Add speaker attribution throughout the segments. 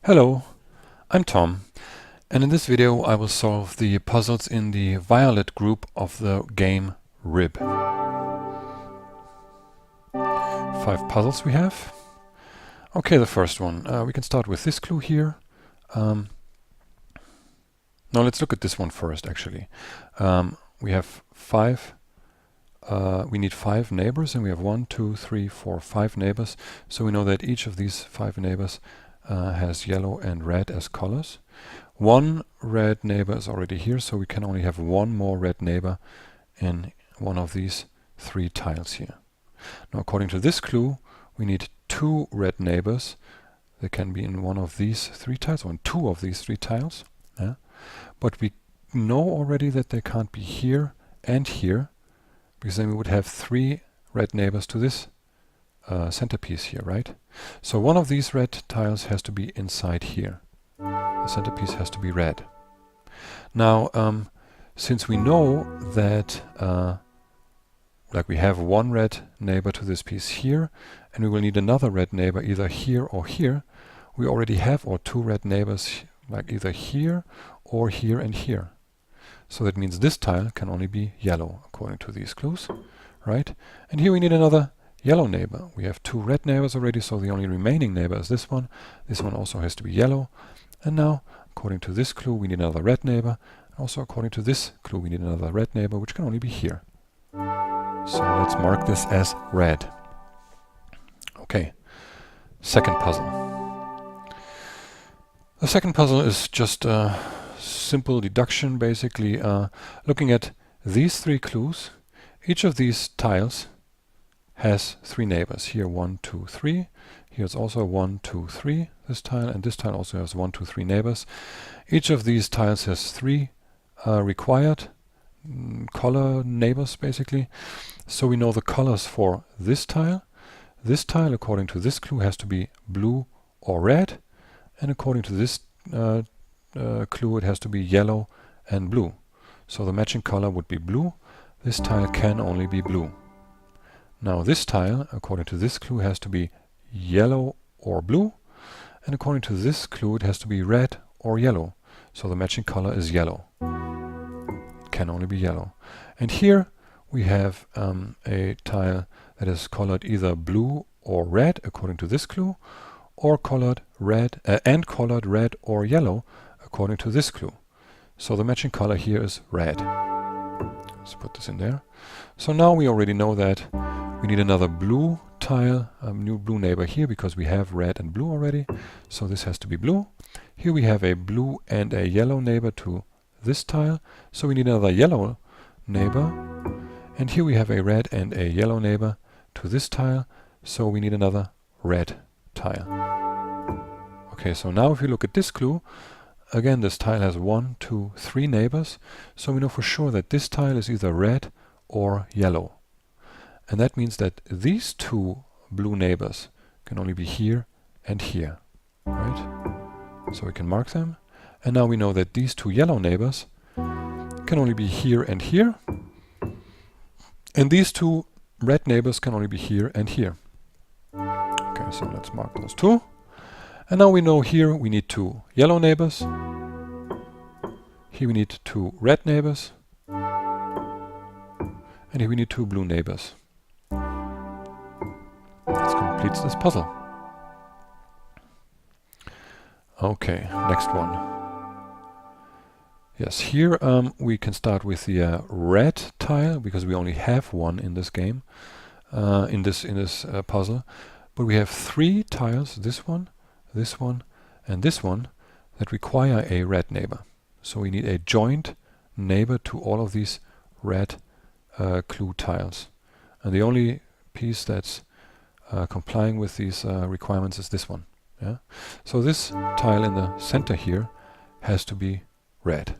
Speaker 1: Hello, I'm Tom, and in this video I will solve the puzzles in the violet group of the game RYB. 5 puzzles we have. Okay, the first one. We can start with this clue here. No, let's look at this one first, actually. We have 5. We need 5 neighbors, and we have 1, 2, 3, 4, 5 neighbors. So we know that each of these 5 neighbors has yellow and red as colors. One red neighbor is already here, so we can only have one more red neighbor in one of these 3 tiles here. Now, according to this clue, we need 2 red neighbors. They can be in one of these 3 tiles, or in 2 of these 3 tiles. Yeah? But we know already that they can't be here and here, because then we would have 3 red neighbors to this centerpiece here, right? So one of these red tiles has to be inside here. The centerpiece has to be red. Now, since we know that like we have one red neighbor to this piece here, and we will need another red neighbor either here or here, we already have our 2 red neighbors like either here or here and here. So that means this tile can only be yellow according to these clues, right? And here we need another yellow neighbor. We have 2 red neighbors already, so the only remaining neighbor is this one. This one also has to be yellow. And now, according to this clue, we need another red neighbor. Also, according to this clue, we need another red neighbor, which can only be here. So let's mark this as red. Okay, second puzzle. The second puzzle is just a simple deduction, basically. Looking at these 3 clues, each of these tiles has 3 neighbors. Here 1, 2, 3. Here's also 1, 2, 3, this tile, and this tile also has 1, 2, 3 neighbors. Each of these tiles has 3 required color neighbors, basically. So we know the colors for this tile. This tile, according to this clue, has to be blue or red, and according to this clue, it has to be yellow and blue. So the matching color would be blue. This tile can only be blue. Now this tile, according to this clue, has to be yellow or blue, and according to this clue it has to be red or yellow. So the matching color is yellow. It can only be yellow. And here we have a tile that is colored either blue or red according to this clue, or colored red red or yellow according to this clue. So the matching color here is red. Let's put this in there. So now we already know that we need another blue tile, a new blue neighbor here, because we have red and blue already. So this has to be blue. Here we have a blue and a yellow neighbor to this tile. So we need another yellow neighbor. And here we have a red and a yellow neighbor to this tile. So we need another red tile. Okay, so now if you look at this clue, again this tile has 1, 2, 3 neighbors. So we know for sure that this tile is either red or yellow. And that means that these 2 blue neighbors can only be here and here, right? So we can mark them. And now we know that these 2 yellow neighbors can only be here and here. And these 2 red neighbors can only be here and here. Okay, so let's mark those 2. And now we know here we need 2 yellow neighbors. Here we need 2 red neighbors. And here we need 2 blue neighbors. This completes this puzzle. Okay, next one. Yes, here we can start with the red tile, because we only have one in this game, in this puzzle. But we have 3 tiles, this one, and this one, that require a red neighbor. So we need a joint neighbor to all of these red clue tiles. And the only piece that's complying with these requirements is this one. Yeah? So this tile in the center here has to be red.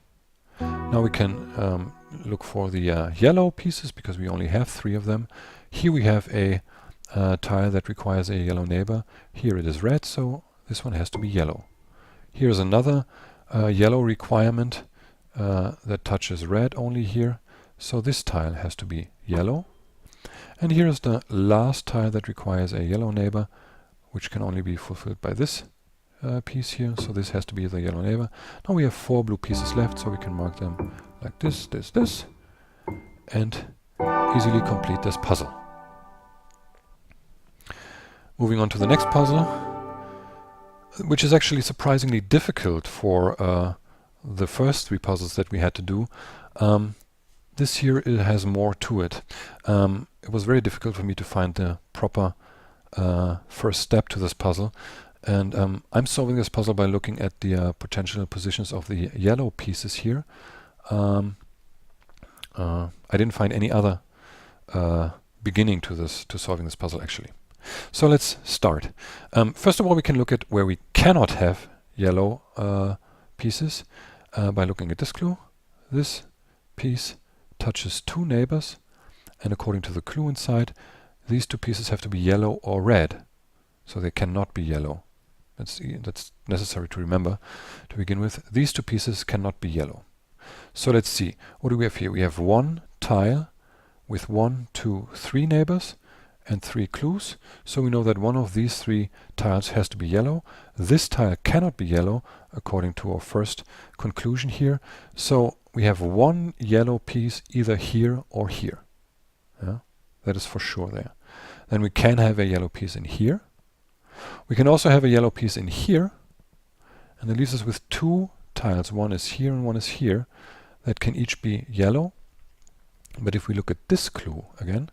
Speaker 1: Now we can look for the yellow pieces, because we only have 3 of them. Here we have a tile that requires a yellow neighbor. Here it is red, so this one has to be yellow. Here's another yellow requirement that touches red only here. So this tile has to be yellow. And here is the last tile that requires a yellow neighbor, which can only be fulfilled by this piece here, so this has to be the yellow neighbor. Now we have 4 blue pieces left, so we can mark them like this, this, this, and easily complete this puzzle. Moving on to the next puzzle, which is actually surprisingly difficult for the first 3 puzzles that we had to do. This here, it has more to it. It was very difficult for me to find the proper first step to this puzzle. And I'm solving this puzzle by looking at the potential positions of the yellow pieces here. I didn't find any other beginning to solving this puzzle actually. So let's start. First of all, we can look at where we cannot have yellow pieces by looking at this clue. This piece touches 2 neighbors, and according to the clue inside, these 2 pieces have to be yellow or red, so they cannot be yellow. That's necessary to remember to begin with. These 2 pieces cannot be yellow. So let's see. What do we have here? We have 1 tile with 1, 2, 3 neighbors and 3 clues. So we know that one of these 3 tiles has to be yellow. This tile cannot be yellow according to our first conclusion here. So we have 1 yellow piece either here or here. Yeah? That is for sure there. Then we can have a yellow piece in here. We can also have a yellow piece in here, and that leaves us with 2 tiles. One is here and one is here, that can each be yellow. But if we look at this clue again,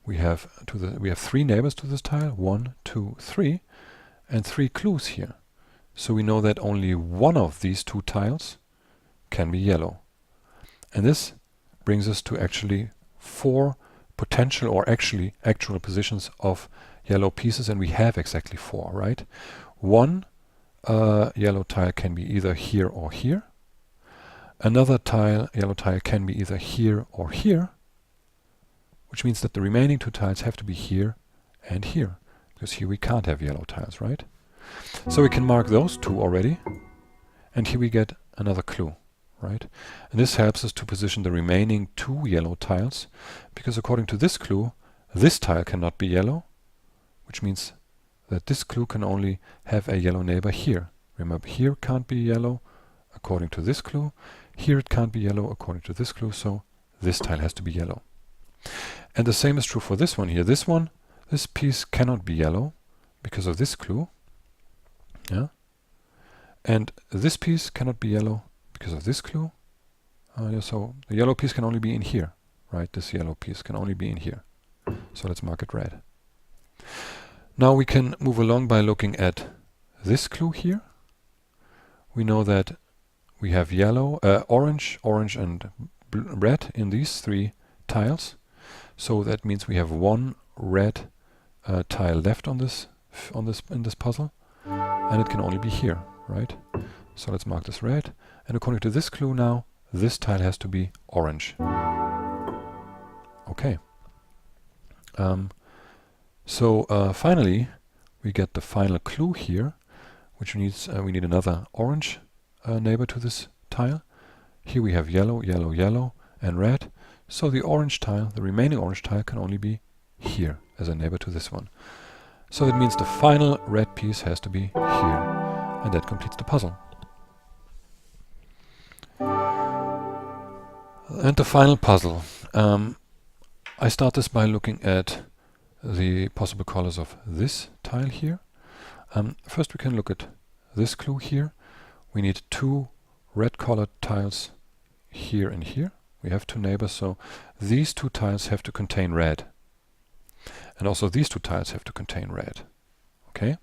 Speaker 1: we have 3 neighbors to this tile, 1, 2, 3, and 3 clues here. So we know that only one of these 2 tiles can be yellow. And this brings us to actually 4 potential or actually actual positions of yellow pieces, and we have exactly 4, right? 1 yellow tile can be either here or here. Another yellow tile can be either here or here, which means that the remaining 2 tiles have to be here and here, because here we can't have yellow tiles, right? So we can mark those 2 already, and here we get another clue, right? And this helps us to position the remaining 2 yellow tiles, because according to this clue, this tile cannot be yellow, which means that this clue can only have a yellow neighbor here. Remember, here can't be yellow according to this clue. Here it can't be yellow according to this clue, so this tile has to be yellow. And the same is true for this one here. This piece cannot be yellow because of this clue. Yeah. And this piece cannot be yellow because of this clue. Yeah, so the yellow piece can only be in here, right? This yellow piece can only be in here. So let's mark it red. Now we can move along by looking at this clue here. We know that we have yellow, orange, and red in these 3 tiles. So that means we have 1 red tile left in this puzzle, and it can only be here, right? So let's mark this red. And according to this clue now, this tile has to be orange. Okay. So finally, we get the final clue here, which means we need another orange neighbor to this tile. Here we have yellow, yellow, yellow, and red. So the orange tile, the remaining orange tile, can only be here as a neighbor to this one. So that means the final red piece has to be here, and that completes the puzzle. And the final puzzle. I start this by looking at the possible colors of this tile here. First we can look at this clue here. We need 2 red colored tiles here and here. We have 2 neighbors, so these 2 tiles have to contain red. And also these 2 tiles have to contain red. Okay?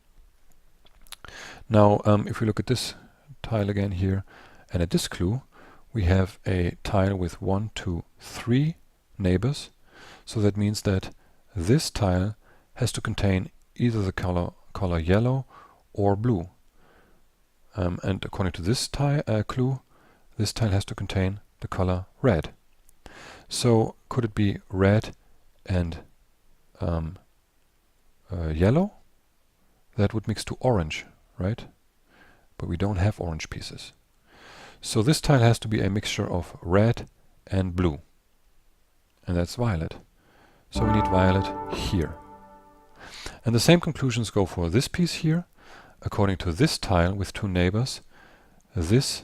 Speaker 1: Now if we look at this tile again here and at this clue, we have a tile with 1, 2, 3 neighbors. So that means that this tile has to contain either the color yellow or blue. And according to this clue, this tile has to contain the color red. So could it be red and yellow? That would mix to orange, right? But we don't have orange pieces. So this tile has to be a mixture of red and blue. And that's violet. So we need violet here. And the same conclusions go for this piece here. according to this tile with two neighbors, this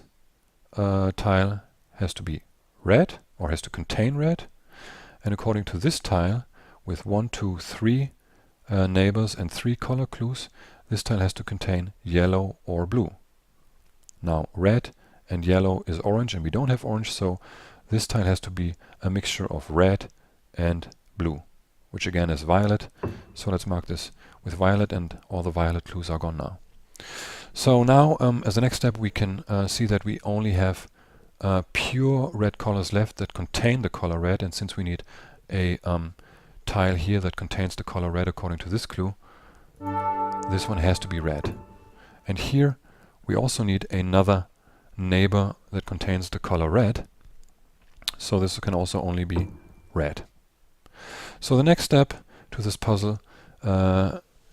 Speaker 1: tile has to be red, or has to contain red, and according to this tile with 1, 2, 3 neighbors and 3 color clues, this tile has to contain yellow or blue. Now red and yellow is orange, and we don't have orange, so this tile has to be a mixture of red and blue, which again is violet. So let's mark this with violet, and all the violet clues are gone now. So now as a next step we can see that we only have pure red colors left that contain the color red, and since we need a tile here that contains the color red according to this clue, this one has to be red. And here we also need another neighbor that contains the color red, so this can also only be red. So the next step to this puzzle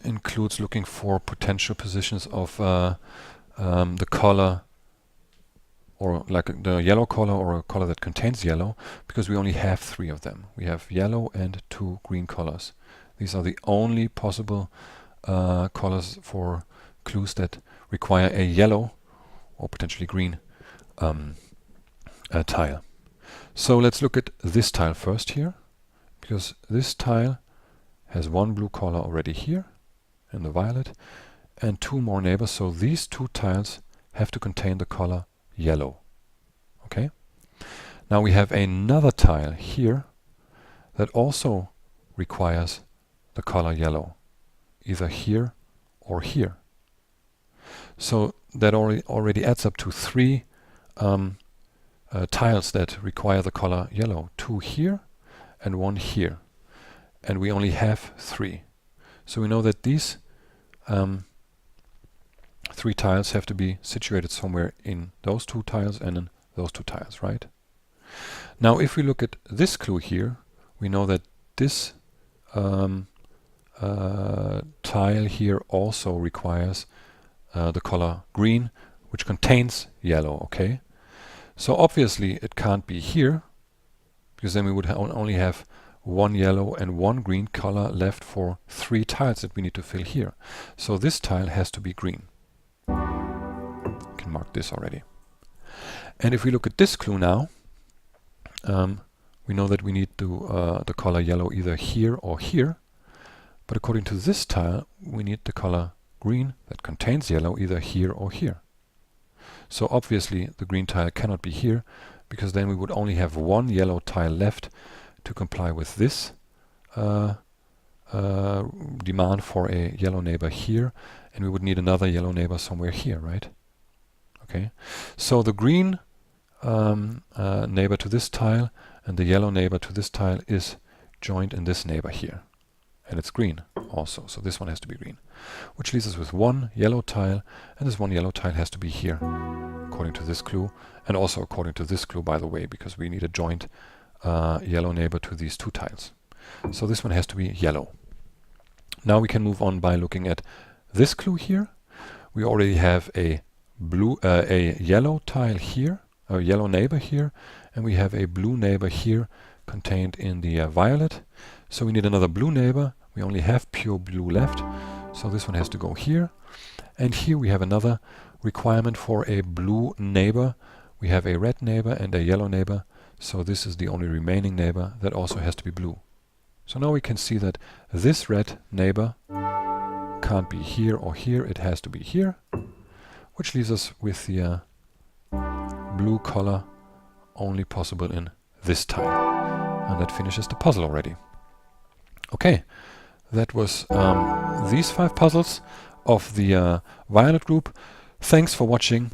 Speaker 1: includes looking for potential positions of the color, or like the yellow color or a color that contains yellow, because we only have 3 of them. We have yellow and 2 green colors. These are the only possible colors for clues that require a yellow or potentially green tile. So let's look at this tile first here, because this tile has 1 blue color already here in the violet and 2 more neighbors, so these 2 tiles have to contain the color yellow. Okay. Now we have another tile here that also requires the color yellow, either here or here. So that already adds up to 3 tiles that require the color yellow. 2 here and 1 here. And we only have 3. So we know that these 3 tiles have to be situated somewhere in those 2 tiles and in those 2 tiles, right? Now if we look at this clue here, we know that this tile here also requires the color green, which contains yellow, okay? So obviously it can't be here, because then we would only have 1 yellow and 1 green color left for 3 tiles that we need to fill here. So this tile has to be green. Can mark this already. And if we look at this clue now, we know that we need the color yellow either here or here, but according to this tile we need the color green that contains yellow either here or here. So obviously the green tile cannot be here, because then we would only have 1 yellow tile left to comply with this demand for a yellow neighbor here, and we would need another yellow neighbor somewhere here, right? Okay, so the green neighbor to this tile and the yellow neighbor to this tile is joined in this neighbor here, and it's green also, so this one has to be green, which leaves us with 1 yellow tile, and this 1 yellow tile has to be here according to this clue, and also according to this clue, by the way, because we need a joint yellow neighbor to these 2 tiles. So this one has to be yellow. Now we can move on by looking at this clue here. We already have a yellow tile here, a yellow neighbor here, and we have a blue neighbor here contained in the violet. So we need another blue neighbor. We only have pure blue left, so this one has to go here. And here we have another requirement for a blue neighbor. We have a red neighbor and a yellow neighbor, so this is the only remaining neighbor that also has to be blue. So now we can see that this red neighbor can't be here or here, it has to be here, which leaves us with the blue color only possible in this tile. And that finishes the puzzle already. Okay, that was these 5 puzzles of the violet group. Thanks for watching.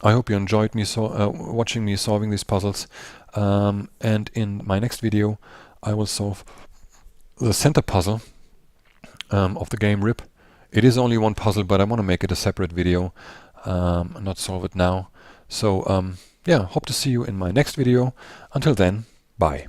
Speaker 1: I hope you enjoyed me watching me solving these puzzles. And in my next video I will solve the center puzzle of the game RYB. It is only one puzzle, but I want to make it a separate video, not solve it now. So yeah, hope to see you in my next video. Until then, bye.